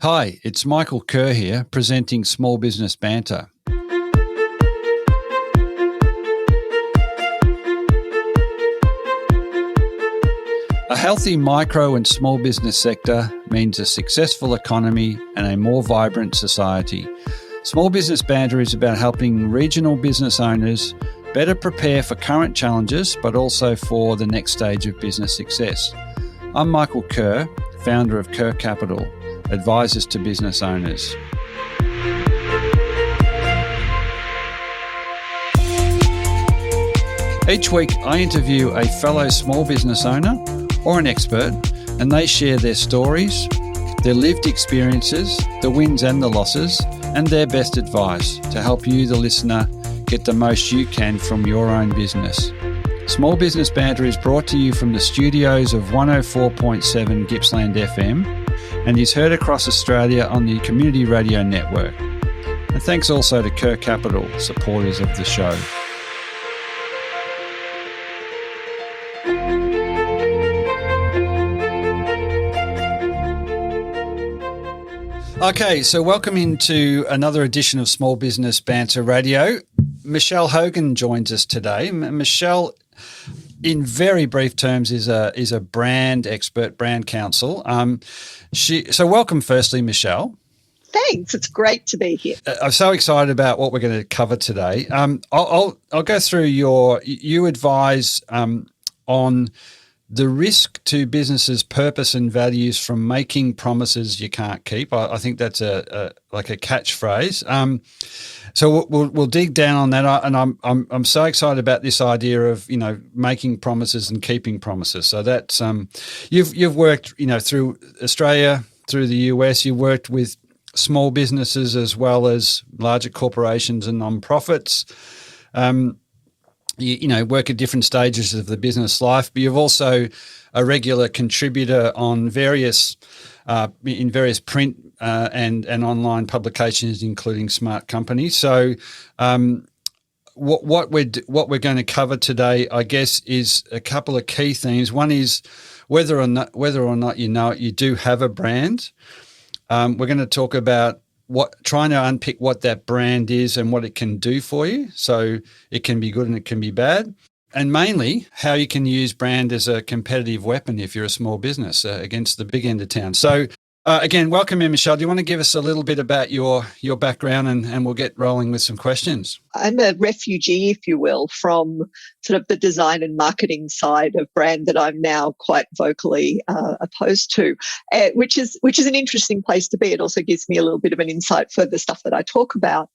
Hi, it's Michael Kerr here, presenting Small Business Banter. A healthy micro and small business sector means a successful economy and a more vibrant society. Small Business Banter is about helping regional business owners better prepare for current challenges, but also for the next stage of business success. I'm Michael Kerr, founder of Kerr Capital, advisors to business owners. Each week, I interview a fellow small business owner or an expert, and they share their stories, their lived experiences, the wins and the losses, and their best advice to help you, the listener, get the most you can from your own business. Small Business Banter is brought to you from the studios of 104.7 Gippsland FM and is heard across Australia on the Community Radio Network. And thanks also to Kerr Capital, supporters of the show. Okay, so welcome into another edition of Small Business Banter Radio. Michel Hogan joins us today. Michel, in very brief terms, is a brand expert, brand counsel. So welcome, firstly, Michel. Thanks. It's great to be here. I'm so excited about what we're going to cover today. I'll go through you advise on the risk to businesses' purpose and values from making promises you can't keep. I think that's a catchphrase. So we'll dig down on that, and I'm so excited about this idea of making promises and keeping promises. So that's you've worked through Australia, through the US. You've worked with small businesses as well as larger corporations and non-profits. You work at different stages of the business life, but you're also a regular contributor on various print and online publications, including Smart Company. So, what we're going to cover today, I guess, is a couple of key themes. One is whether or not you know it, you do have a brand. We're going to talk about trying to unpick what that brand is and what it can do for you. So it can be good and it can be bad. And mainly how you can use brand as a competitive weapon if you're a small business against the big end of town. So again, welcome in, Michel. Do you want to give us a little bit about your background and we'll get rolling with some questions? I'm a refugee, if you will, from sort of the design and marketing side of brand that I'm now quite vocally opposed to, which is an interesting place to be. It also gives me a little bit of an insight for the stuff that I talk about.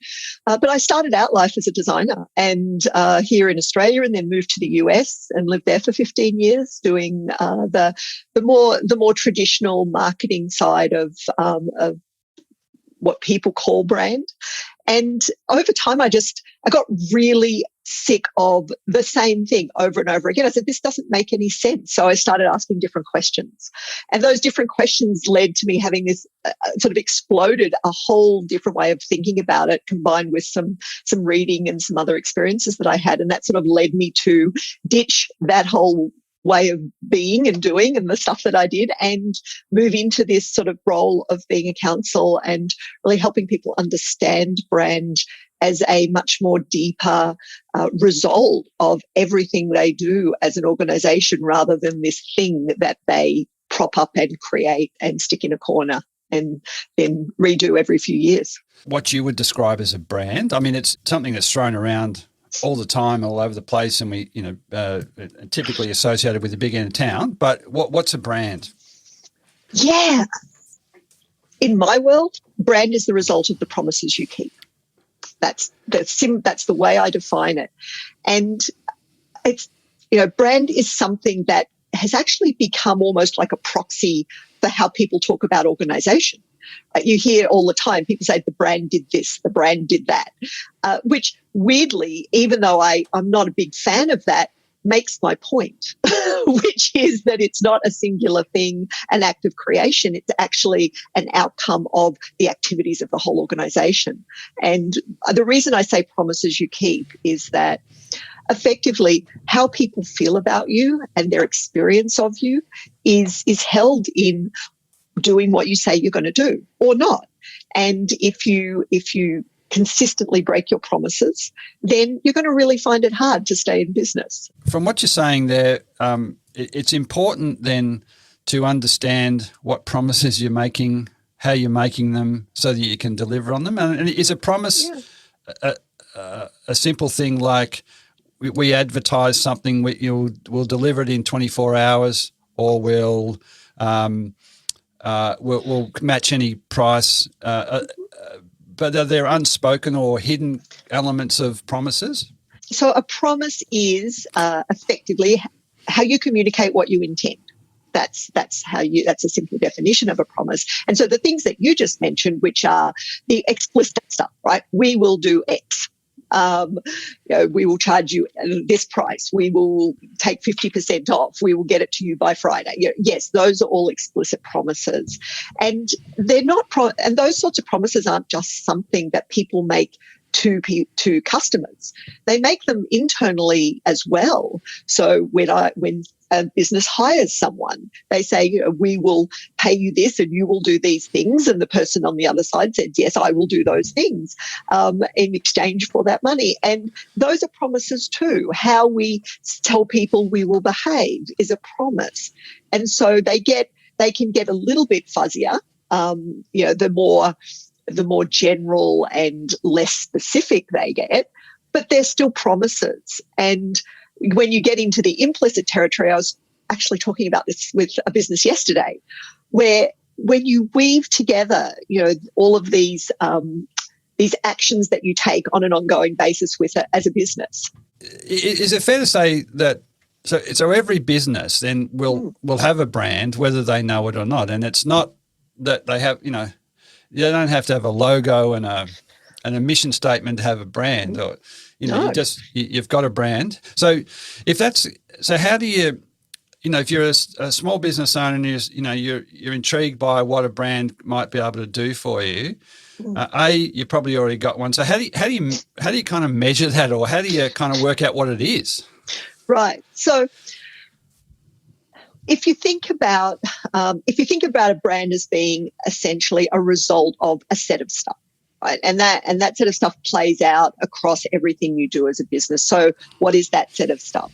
But I started out life as a designer and here in Australia, and then moved to the US and lived there for 15 years doing the more traditional marketing side of what people call brand. And over time, I got really sick of the same thing over and over again. I said, this doesn't make any sense. So I started asking different questions. And those different questions led to me having this sort of exploded a whole different way of thinking about it, combined with some reading and some other experiences that I had. And that sort of led me to ditch that whole way of being and doing and the stuff that I did and move into this sort of role of being a counsel and really helping people understand brand as a much more deeper result of everything they do as an organization, rather than this thing that they prop up and create and stick in a corner and then redo every few years. What you would describe as a brand, I mean, it's something that's thrown around all the time, all over the place, and we, typically associated with the big end of town. But what's a brand? Yeah. In my world, brand is the result of the promises you keep. That's the way I define it. And it's, brand is something that has actually become almost like a proxy for how people talk about organization. You hear all the time people say the brand did this, the brand did that, which weirdly, even though I'm not a big fan of that, makes my point, which is that it's not a singular thing, an act of creation. It's actually an outcome of the activities of the whole organization. And the reason I say promises you keep is that effectively how people feel about you and their experience of you is held in doing what you say you're going to do or not. And if you consistently break your promises, then you're going to really find it hard to stay in business. From what you're saying there, it's important then to understand what promises you're making, how you're making them, so that you can deliver on them. And is a promise a simple thing like we advertise something, we'll deliver it in 24 hours, or we'll match any price? But are there unspoken or hidden elements of promises? So a promise is effectively how you communicate what you intend. That's a simple definition of a promise. And so the things that you just mentioned, which are the explicit stuff, right? We will do X. We will charge you this price. We will take 50% off. We will get it to you by Friday. Yes, those are all explicit promises, and they're not. And those sorts of promises aren't just something that people make to customers. They make them internally as well. So when a business hires someone, they say, we will pay you this and you will do these things. And the person on the other side says, yes, I will do those things in exchange for that money. And those are promises too. How we tell people we will behave is a promise. And so they can get a little bit fuzzier, the more general and less specific they get, but they're still promises. And when you get into the implicit territory, I was actually talking about this with a business yesterday, where when you weave together, all of these actions that you take on an ongoing basis as a business. Is it fair to say that so every business then will have a brand, whether they know it or not, and it's not that they have, you don't have to have a logo and a mission statement to have a brand, or No. you've got a brand. So how do you, if you're a small business owner and you're intrigued by what a brand might be able to do for you, you probably already got one. So how do you kind of measure that, or how do you kind of work out what it is? Right. So if you think about a brand as being essentially a result of a set of stuff, right, and that set of stuff plays out across everything you do as a business. So what is that set of stuff?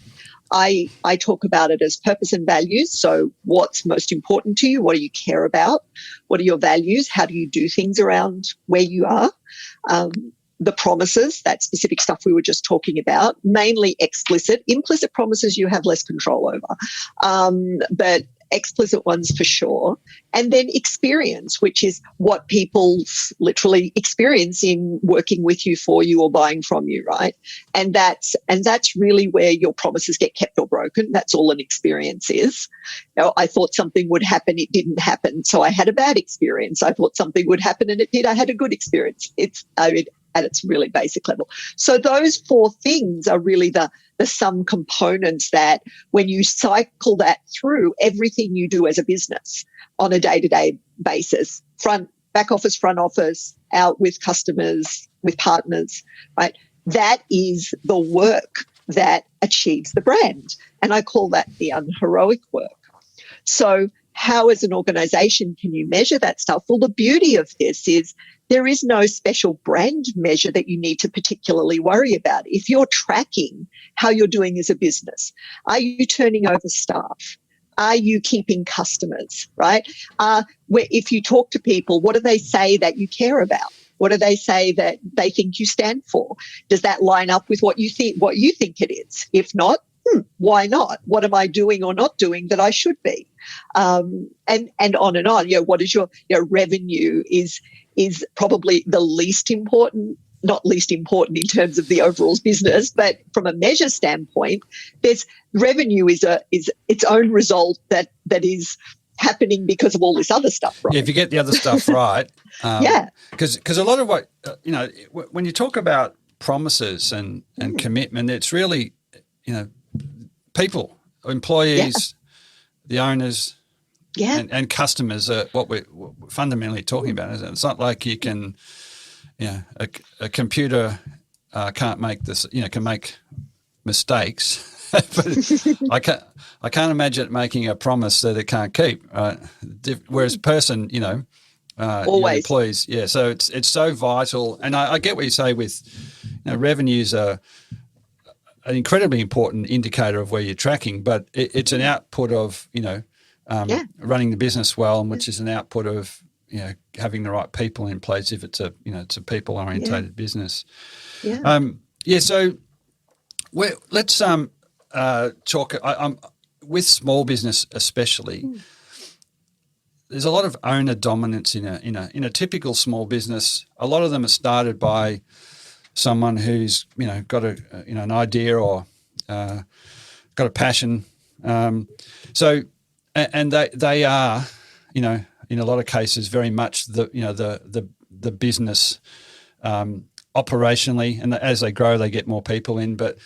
I talk about it as purpose and values. So what's most important to you? What do you care about? What are your values? How do you do things around where you are? The promises, that specific stuff we were just talking about, mainly explicit. Implicit promises you have less control over, but explicit ones for sure. And then experience, which is what people literally experience in working with you, for you, or buying from you, right? And that's really where your promises get kept or broken. That's all an experience is. I thought something would happen, it didn't happen, so I had a bad experience. I thought something would happen and it did, I had a good experience. At its really basic level. So those four things are really the sum components that when you cycle that through everything you do as a business on a day-to-day basis, back office, front office, out with customers, with partners, right? That is the work that achieves the brand. And I call that the unheroic work. So how as an organization can you measure that stuff? Well, the beauty of this is there is no special brand measure that you need to particularly worry about. If you're tracking how you're doing as a business, are you turning over staff? Are you keeping customers, right? If you talk to people, what do they say that you care about? What do they say that they think you stand for? Does that line up with what you think it is? If not, why not? What am I doing or not doing that I should be? And on and on. What is your revenue is probably the least important, not least important in terms of the overall business, but from a measure standpoint, revenue is its own result that is happening because of all this other stuff, right? Yeah, if you get the other stuff right. Because a lot of what, when you talk about promises and commitment, it's really, people, employees, the owners, and customers are what we're fundamentally talking about, isn't it? It's not like you can, a computer can't make this, can make mistakes. but I can't imagine it making a promise that it can't keep. Whereas person, your Always. employees, yeah. So it's so vital, and I get what you say with revenues are an incredibly important indicator of where you're tracking, but it's an output of running the business well, and which is an output of having the right people in place if it's a people orientated business. Yeah. So let's talk. I'm with small business especially. There's a lot of owner dominance in a typical small business. A lot of them are started by someone who's got an idea or got a passion. So they are in a lot of cases very much the business operationally, and as they grow they get more people in, but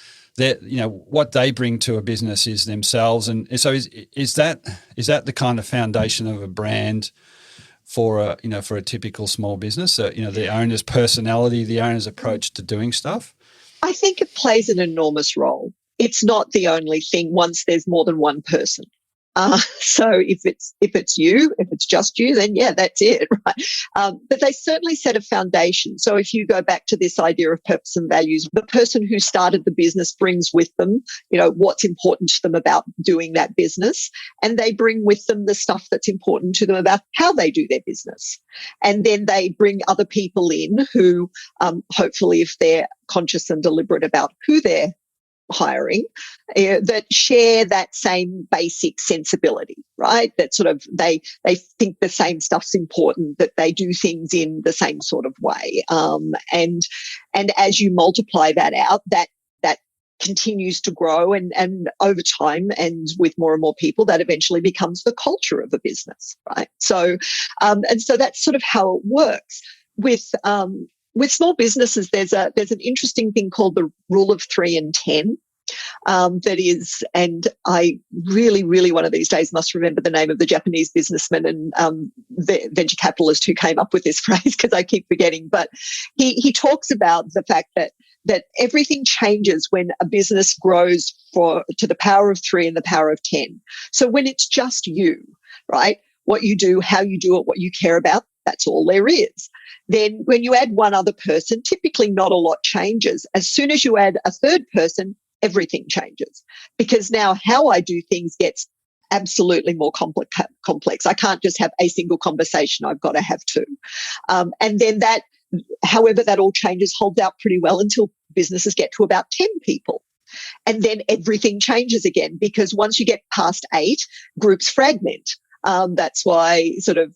what they bring to a business is themselves. And so is that the kind of foundation of a brand for a typical small business? The owner's personality, the owner's approach to doing stuff. I think it plays an enormous role. It's not the only thing once there's more than one person. So if it's you, if it's just you, then yeah, that's it, right? But they certainly set a foundation. So if you go back to this idea of purpose and values, the person who started the business brings with them, what's important to them about doing that business, and they bring with them the stuff that's important to them about how they do their business. And then they bring other people in who, hopefully, if they're conscious and deliberate about who they're hiring, that share that same basic sensibility, right? That sort of they think the same stuff's important, that they do things in the same sort of way. And as you multiply that out, that continues to grow, and over time, and with more and more people, that eventually becomes the culture of a business, right? So, and so that's sort of how it works with small businesses. There's an interesting thing called the rule of 3 and 10. That is, and I really, really one of these days must remember the name of the Japanese businessman and the venture capitalist who came up with this phrase, because I keep forgetting. But he talks about the fact that everything changes when a business grows to the power of 3 and the power of 10. So when it's just you, right? What you do, how you do it, what you care about, that's all there is. Then when you add one other person, typically not a lot changes. As soon as you add a third person, everything changes, because now how I do things gets absolutely more complex. I can't just have a single conversation. I've got to have two. And then that, however that all changes, holds out pretty well until businesses get to about 10 people. And then everything changes again, because once you get past 8, groups fragment. That's why sort of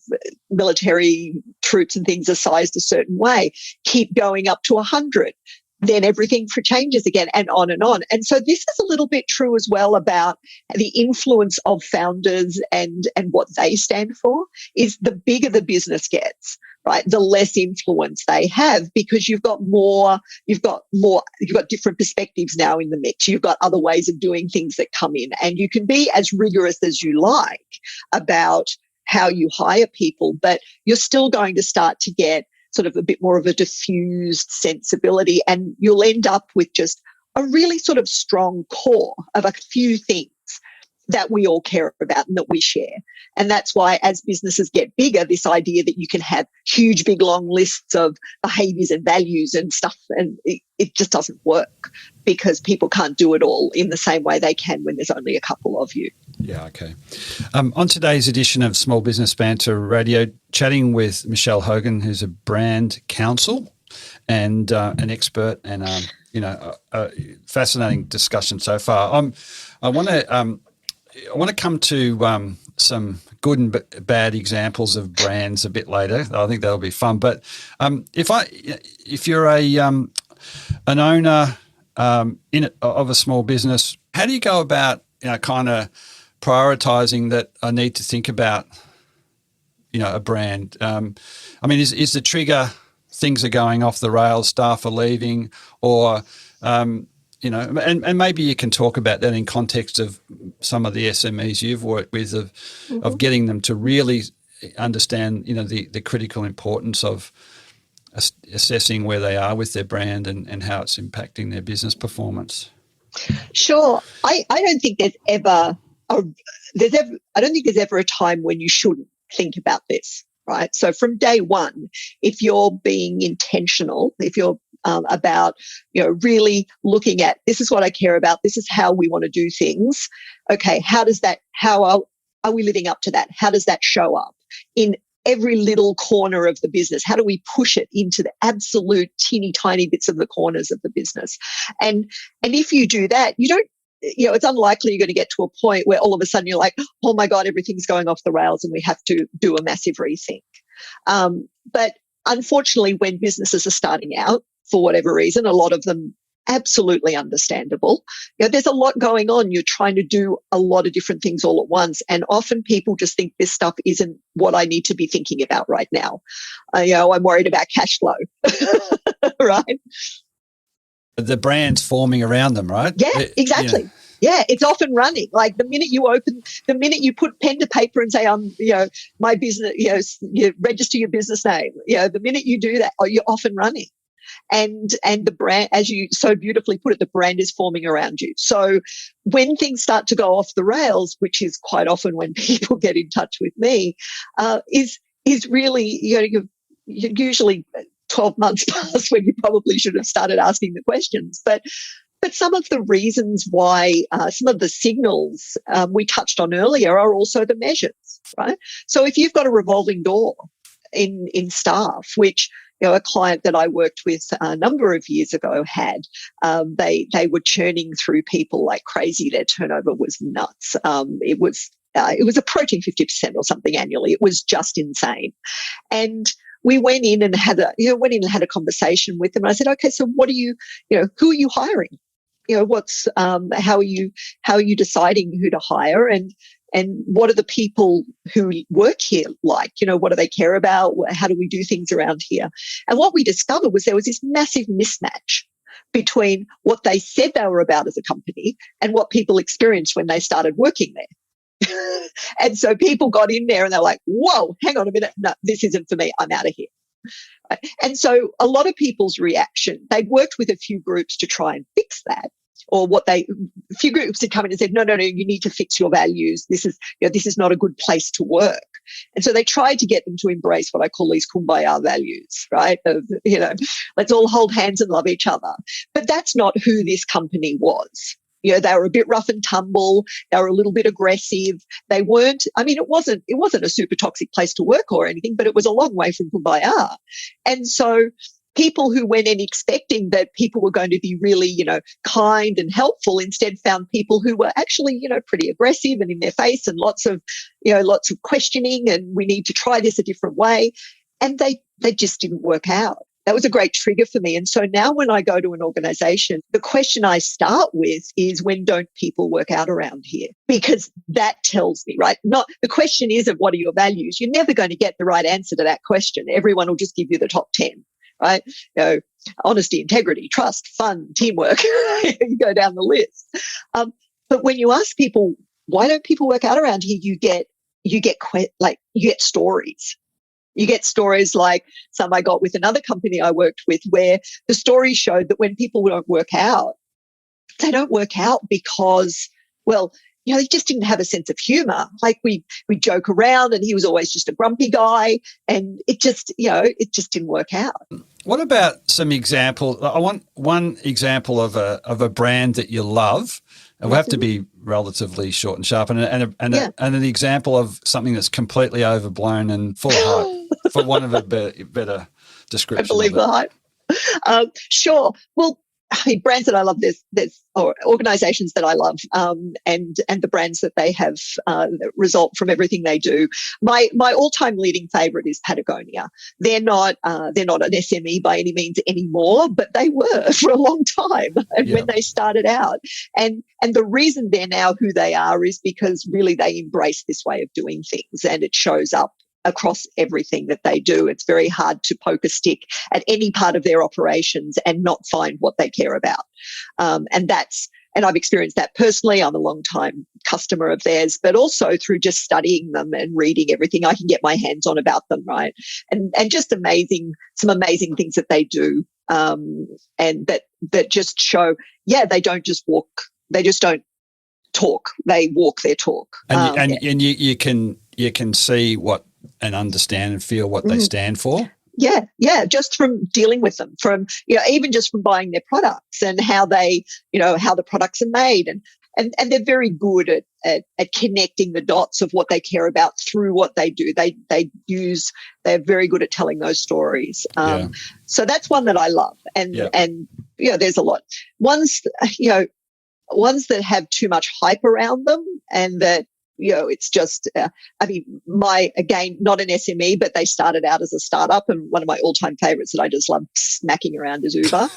military troops and things are sized a certain way. Keep going up to 100. Then everything changes again, and on and on. And so this is a little bit true as well about the influence of founders and what they stand for. Is the bigger the business gets, right, the less influence they have, because you've got different perspectives now in the mix. You've got other ways of doing things that come in, and you can be as rigorous as you like about how you hire people, but you're still going to start to get sort of a bit more of a diffused sensibility, and you'll end up with just a really sort of strong core of a few things that we all care about and that we share. And that's why as businesses get bigger, this idea that you can have huge, big, long lists of behaviors and values and stuff, and it just doesn't work, because people can't do it all in the same way they can when there's only a couple of you. Yeah, okay. On today's edition of Small Business Banter Radio, chatting with Michel Hogan, who's a brand counsel and an expert, and a fascinating discussion so far. I want to come to some good and bad examples of brands a bit later. I think that'll be fun. But if you're an owner of a small business, how do you go about kind of prioritizing that I need to think about a brand? I mean, is the trigger things are going off the rails, staff are leaving, or and maybe you can talk about that in context of some of the SMEs you've worked with, of getting them to really understand, the critical importance of assessing where they are with their brand and how it's impacting their business performance. Sure. I don't think I don't think there's ever a time when you shouldn't think about this, right? So from day one, if you're being intentional, if you're about, really looking at, this is what I care about, this is how we want to do things. Okay, how are we living up to that? How does that show up in every little corner of the business? How do we push it into the absolute teeny tiny bits of the corners of the business? And if you do that, you don't, it's unlikely you're going to get to a point where all of a sudden you're like, oh my God, everything's going off the rails and we have to do a massive rethink. But unfortunately, when businesses are starting out, for whatever reason, a lot of them absolutely understandable. There's a lot going on. You're trying to do a lot of different things all at once. And often people just think this stuff isn't what I need to be thinking about right now. I'm worried about cash flow, right? The brand's forming around them, right? Yeah, exactly. Yeah, it's off and running. Like the minute you put pen to paper and say, my business, you register your business name, the minute you do that, you're off and running. And the brand, as you so beautifully put it, the brand is forming around you. So when things start to go off the rails, which is quite often when people get in touch with me, is really, you're usually 12 months past when you probably should have started asking the questions. But some of the reasons why, some of the signals we touched on earlier are also the measures, right? So if you've got a revolving door in staff, which a client that I worked with a number of years ago had, they were churning through people like crazy. Their turnover was nuts. It was approaching 50% or something annually. It was just insane. And we went in and had a conversation with them. And I said, okay, so what who are you hiring? How are you deciding who to hire? And what are the people who work here like? What do they care about? How do we do things around here? And what we discovered was there was this massive mismatch between what they said they were about as a company and what people experienced when they started working there. And so people got in there and they're like, whoa, hang on a minute. No, this isn't for me. I'm out of here. And so a lot of people's reaction, they'd worked with a few groups to try and fix that. Or a few groups had come in and said, no, you need to fix your values. This is not a good place to work. And so they tried to get them to embrace what I call these kumbaya values, right? Let's all hold hands and love each other. But that's not who this company was. They were a bit rough and tumble. They were a little bit aggressive. They weren't, it wasn't a super toxic place to work or anything, but it was a long way from kumbaya. And so people who went in expecting that people were going to be really, kind and helpful instead found people who were actually, pretty aggressive and in their face and lots of questioning and we need to try this a different way. And they just didn't work out. That was a great trigger for me. And so now when I go to an organization, the question I start with is, when don't people work out around here? Because that tells me, right? The question isn't what are your values? You're never going to get the right answer to that question. Everyone will just give you the top 10. Right? Honesty, integrity, trust, fun, teamwork. You go down the list. But when you ask people, why don't people work out around here? You get stories. You get stories like some I got with another company I worked with, where the story showed that when people don't work out, they don't work out because, they just didn't have a sense of humor. Like we joke around and he was always just a grumpy guy and it just didn't work out. What about some examples? I want one example of a brand that you love. It will have to be relatively short and sharp, and an example of something that's completely overblown and full of hype, for want of a better description. I believe the hype. Sure. Well, brands that I love, there's organizations that I love, and the brands that they have that result from everything they do. My all-time leading favorite is Patagonia. They're not an SME by any means anymore, but they were for a long time when they started out. And the reason they're now who they are is because really they embrace this way of doing things, and it shows up across everything that they do. It's very hard to poke a stick at any part of their operations and not find what they care about. And I've experienced that personally. I'm a long time customer of theirs, but also through just studying them and reading everything I can get my hands on about them, right? And just some amazing things that they do. And that just show, they don't just walk just don't talk. They walk their talk. And you can see what and understand and feel what they stand for. Yeah, just from dealing with them, from even just from buying their products and how they, how the products are made, and they're very good at connecting the dots of what they care about through what they do. They're very good at telling those stories. So that's one that I love, and there's a lot. Ones that have too much hype around them, and that it's just, again, not an SME, but they started out as a startup, and one of my all-time favorites that I just love smacking around is Uber.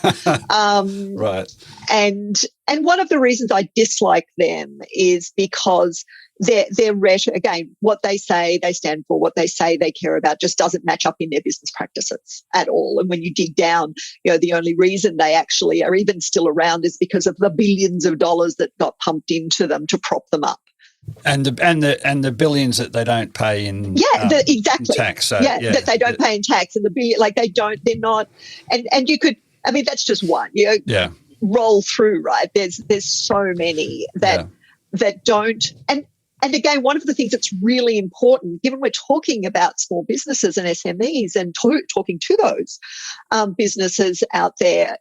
Right. And one of the reasons I dislike them is because they're rhetoric, again, what they say they stand for, what they say they care about just doesn't match up in their business practices at all. And when you dig down, the only reason they actually are even still around is because of the billions of dollars that got pumped into them to prop them up. And the billions that they don't pay in exactly tax. So, that they don't pay in tax, and they're not, and you could, that's just one. Roll through, right? There's so many that don't, and again, one of the things that's really important, given we're talking about small businesses and SMEs and talking to those businesses out there,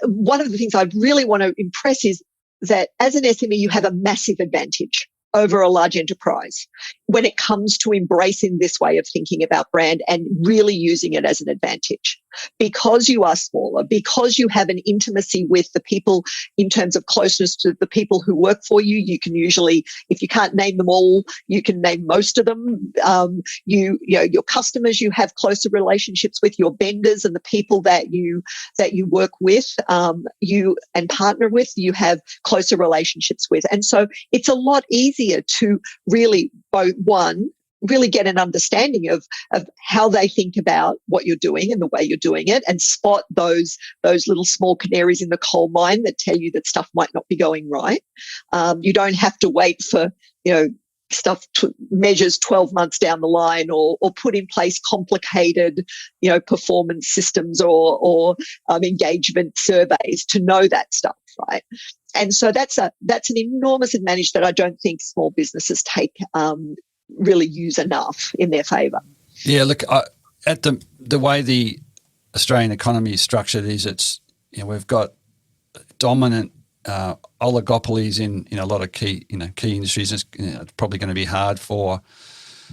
one of the things I really want to impress is that as an SME, you have a massive advantage over a large enterprise when it comes to embracing this way of thinking about brand and really using it as an advantage. Because you are smaller, because you have an intimacy with the people in terms of closeness to the people who work for you, you can usually, if you can't name them all, you can name most of them. Your customers, you have closer relationships with your vendors, and the people that you work with, you and partner with, you have closer relationships with. And so it's a lot easier to really really get an understanding of how they think about what you're doing and the way you're doing it, and spot those little small canaries in the coal mine that tell you that stuff might not be going right. You don't have to wait for, stuff measures 12 months down the line, or put in place complicated, performance systems or engagement surveys to know that stuff, right? And so that's an enormous advantage that I don't think small businesses really use enough in their favour. Yeah, look, at the way the Australian economy is structured is we've got dominant oligopolies in a lot of key industries. It's probably going to be hard for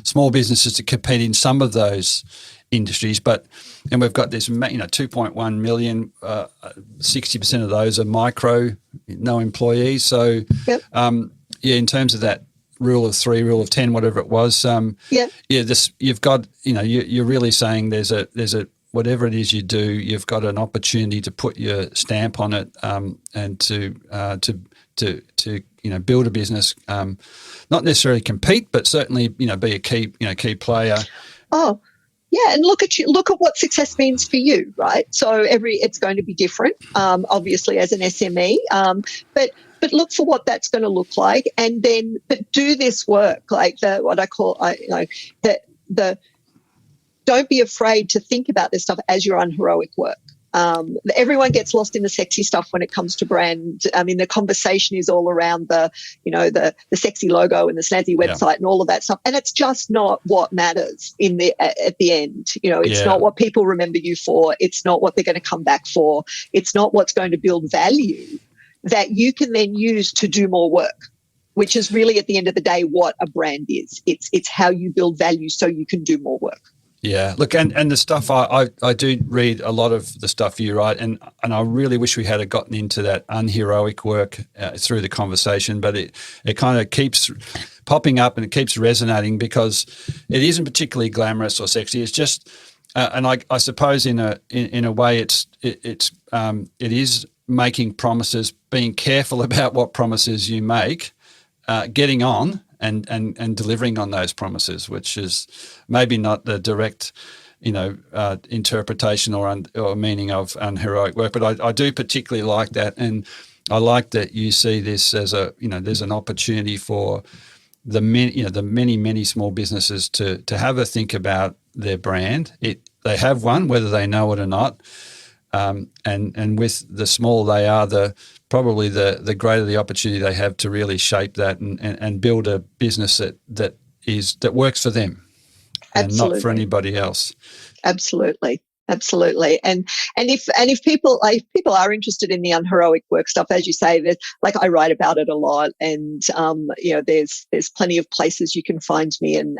small businesses to compete in some of those industries, and we've got this 2.1 million, 60% of those are micro, no employees. So in terms of that rule of 3, rule of 10, whatever it was, you've got, you're really saying there's a whatever it is you do, you've got an opportunity to put your stamp on it, and to build a business, not necessarily compete, but certainly be a key player. Oh, yeah, and look at what success means for you, right? So it's going to be different, obviously, as an SME, but look for what that's going to look like, and then do this work, like what I call don't be afraid to think about this stuff as your unheroic work. Everyone gets lost in the sexy stuff when it comes to brand. I mean, the conversation is all around the sexy logo and the snazzy website and all of that stuff. And it's just not what matters at the end. It's not what people remember you for. It's not what they're going to come back for. It's not what's going to build value that you can then use to do more work, which is really at the end of the day what a brand is. It's how you build value so you can do more work. Yeah, look, and the stuff I do read a lot of the stuff you write, and I really wish we had gotten into that unheroic work through the conversation, but it kind of keeps popping up and it keeps resonating because it isn't particularly glamorous or sexy. It's just, and I suppose in a way it is making promises, being careful about what promises you make, getting on and delivering on those promises, which is maybe not the direct, interpretation or meaning of unheroic work. But I do particularly like that, and I like that you see this as there's an opportunity for the many small businesses to have a think about their brand. They have one, whether they know it or not. And with the small they are, probably the greater the opportunity they have to really shape that and build a business that works for them and Absolutely. not for anybody else. Absolutely. And if people are interested in the unheroic work stuff, as you say, there's, like, I write about it a lot, and there's plenty of places you can find me and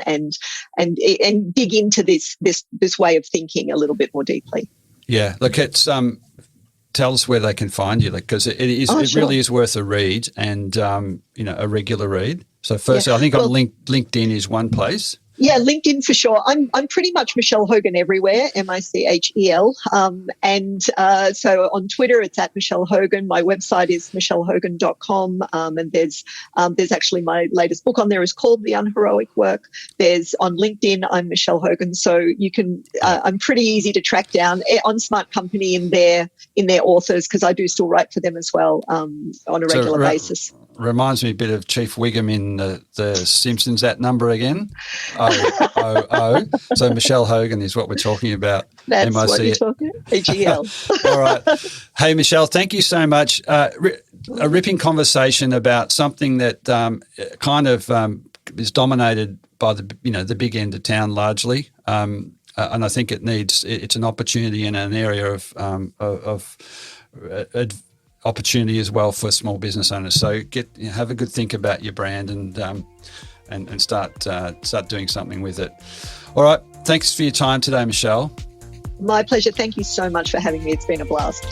dig into this way of thinking a little bit more deeply. Yeah, look, it's tell us where they can find you, because it Sure. really is worth a read, and a regular read. So firstly, I think on LinkedIn is one place. Yeah, LinkedIn for sure. I'm pretty much Michel Hogan everywhere, Michel. So on Twitter, it's at Michel Hogan. My website is michelhogan.com. And there's actually my latest book on there is called The Unheroic Work. There's on LinkedIn, I'm Michel Hogan. So you can, I'm pretty easy to track down on Smart Company in their authors, because I do still write for them as well on a regular basis. Reminds me a bit of Chief Wiggum in the Simpsons. That number again, 000. So Michel Hogan is what we're talking about. That's what you're talking about. AGL. All right. Hey, Michelle, thank you so much. A ripping conversation about something that kind of is dominated by the big end of town largely, and I think it's an opportunity in an area of opportunity as well for small business owners. So have a good think about your brand and start doing something with it. All right. Thanks for your time today, Michelle. My pleasure. Thank you so much for having me. It's been a blast.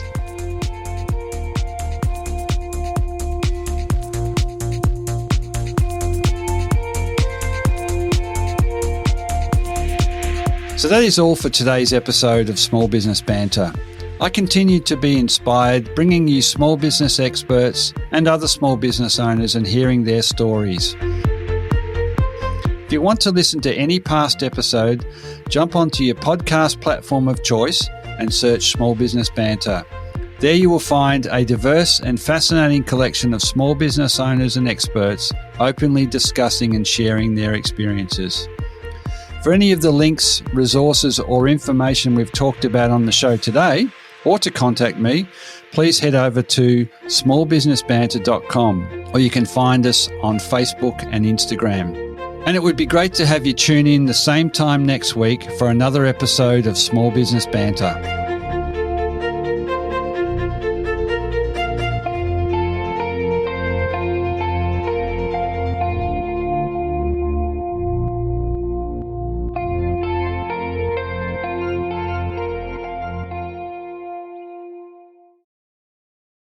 So that is all for today's episode of Small Business Banter. I continue to be inspired, bringing you small business experts and other small business owners and hearing their stories. If you want to listen to any past episode, jump onto your podcast platform of choice and search Small Business Banter. There you will find a diverse and fascinating collection of small business owners and experts openly discussing and sharing their experiences. For any of the links, resources, or information we've talked about on the show today, or to contact me, please head over to smallbusinessbanter.com, or you can find us on Facebook and Instagram. And it would be great to have you tune in the same time next week for another episode of Small Business Banter.